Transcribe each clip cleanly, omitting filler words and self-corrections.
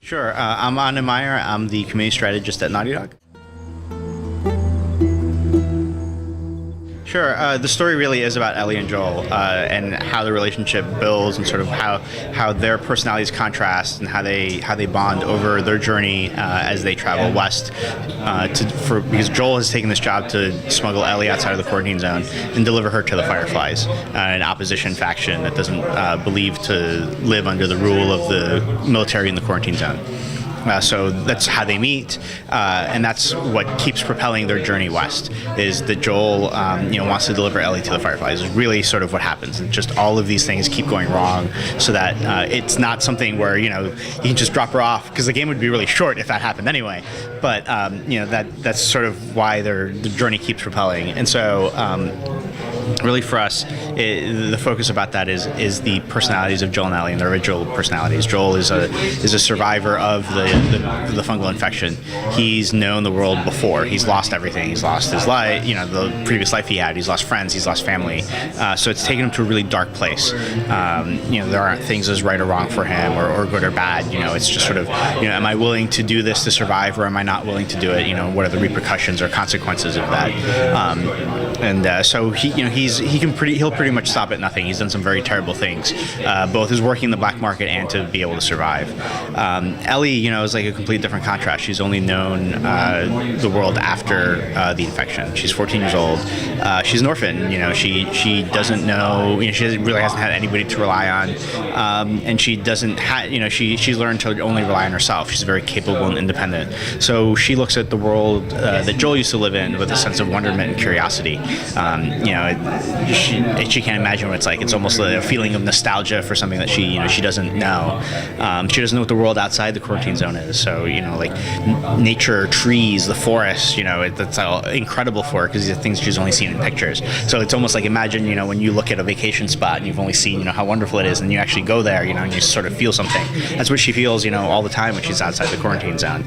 Sure. I'm Arne Meyer. I'm the community strategist at Naughty Dog. Sure. The story really is about Ellie and Joel and how the relationship builds and sort of how their personalities contrast and how they bond over their journey as they travel west. Because Joel has taken this job to smuggle Ellie outside of the quarantine zone and deliver her to the Fireflies, an opposition faction that doesn't believe to live under the rule of the military in the quarantine zone. So that's how they meet, and that's what keeps propelling their journey west. Is that Joel, wants to deliver Ellie to the Fireflies? Is really sort of what happens. And just all of these things keep going wrong, so that it's not something where you can just drop her off, because the game would be really short if that happened anyway. But that's sort of why the journey keeps propelling, and so. Really, for us, the focus about that is the personalities of Joel and Ellie and their original personalities. Joel is a survivor of the fungal infection. He's known the world before. He's lost everything. He's lost his life, the previous life he had. He's lost friends. He's lost family. So it's taken him to a really dark place. There aren't things as right or wrong for him, or good or bad. It's just sort of, am I willing to do this to survive, or am I not willing to do it? What are the repercussions or consequences of that? So he'll pretty much stop at nothing. He's done some very terrible things, both as working in the black market and to be able to survive. Ellie, is like a complete different contrast. She's only known the world after the infection. She's 14 years old. She's an orphan. She doesn't know. She really hasn't had anybody to rely on, and she doesn't have. She's learned to only rely on herself. She's very capable and independent. So she looks at the world that Joel used to live in with a sense of wonderment and curiosity. She can't imagine what it's like. It's almost a feeling of nostalgia for something that she doesn't know. She doesn't know what the world outside the quarantine zone is. So like nature, trees, the forest. That's all incredible for her, because these are things she's only seen in pictures. So it's almost like, imagine when you look at a vacation spot and you've only seen how wonderful it is, and you actually go there, and you sort of feel something. That's what she feels all the time when she's outside the quarantine zone.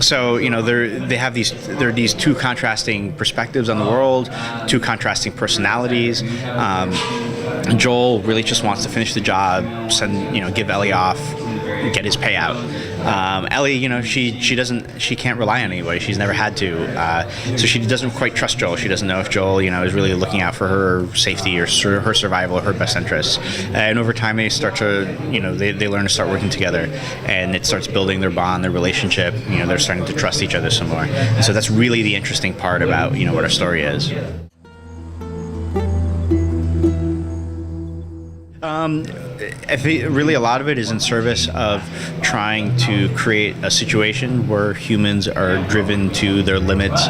So there are these two contrasting perspectives on the world, two contrasting personalities. Joel really just wants to finish the job, give Ellie off, get his payout. Ellie, she can't rely on anybody. She's never had to, so she doesn't quite trust Joel. She doesn't know if Joel, is really looking out for her safety or her survival or her best interests. And over time, they start to, they learn to start working together, and it starts building their bond, their relationship. They're starting to trust each other some more. And so that's really the interesting part about, what our story is. I think really a lot of it is in service of trying to create a situation where humans are driven to their limits.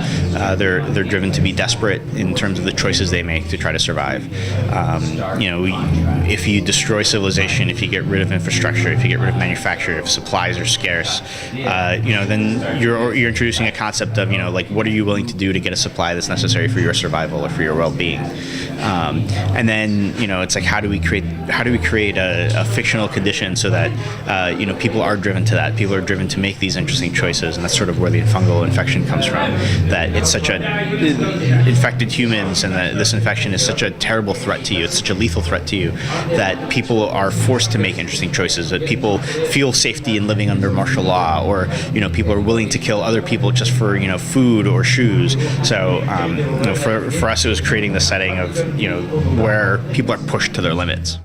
They're driven to be desperate in terms of the choices they make to try to survive. If you destroy civilization, if you get rid of infrastructure, if you get rid of manufacture, if supplies are scarce, then you're introducing a concept of what are you willing to do to get a supply that's necessary for your survival or for your well-being. And then it's like, how do we create a fictional condition so that people are driven to that. People are driven to make these interesting choices, and that's sort of where the fungal infection comes from. That it's such infected humans, and that this infection is such a terrible threat to you. It's such a lethal threat to you that people are forced to make interesting choices. That people feel safety in living under martial law, or people are willing to kill other people just for food or shoes. So for us, it was creating the setting of where people are pushed to their limits.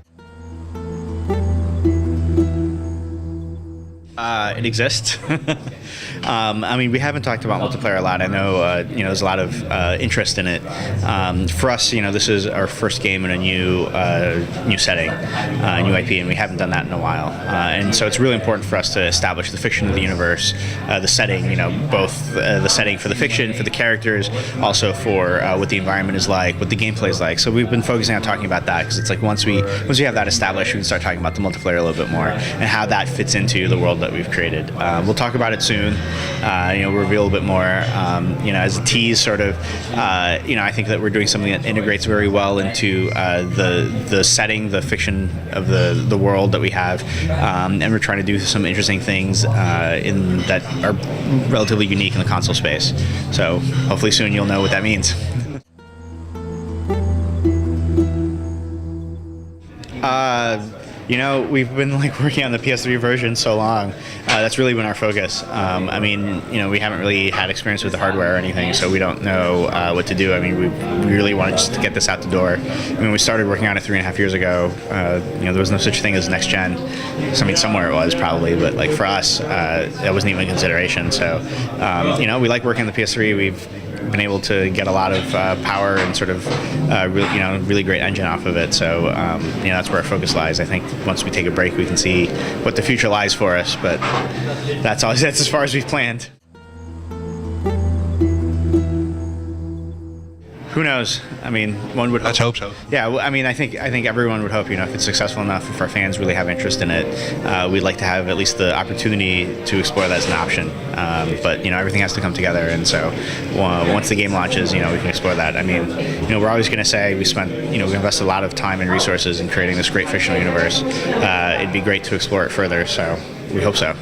It exists. We haven't talked about multiplayer a lot. I know, there's a lot of interest in it. For us, this is our first game in a new setting, new IP, and we haven't done that in a while. And so it's really important for us to establish the fiction of the universe, the setting, both the setting for the fiction, for the characters, also for what the environment is like, what the gameplay is like. So we've been focusing on talking about that, because it's like once we have that established, we can start talking about the multiplayer a little bit more and how that fits into the world that we've created. We'll talk about it soon. We'll reveal a bit more. As a tease, sort of. I think that we're doing something that integrates very well into the setting, the fiction of the world that we have, and we're trying to do some interesting things that are relatively unique in the console space. So hopefully soon you'll know what that means. We've been like working on the PS3 version so long. That's really been our focus. We haven't really had experience with the hardware or anything, so we don't know what to do. We really wanted just to get this out the door. We started working on it 3.5 years ago. There was no such thing as next gen. Somewhere it was probably, but like for us, that wasn't even a consideration. So, we like working on the PS3. We've been able to get a lot of power and sort of really great engine off of it. So that's where our focus lies. I think once we take a break, we can see what the future lies for us. But that's as far as we've planned. Who knows? One would hope. Let's hope so. Yeah, I think everyone would hope. If it's successful enough, if our fans really have interest in it, we'd like to have at least the opportunity to explore that as an option. But everything has to come together, and so once the game launches, we can explore that. We're always going to say we invested a lot of time and resources in creating this great fictional universe. It'd be great to explore it further. So we hope so.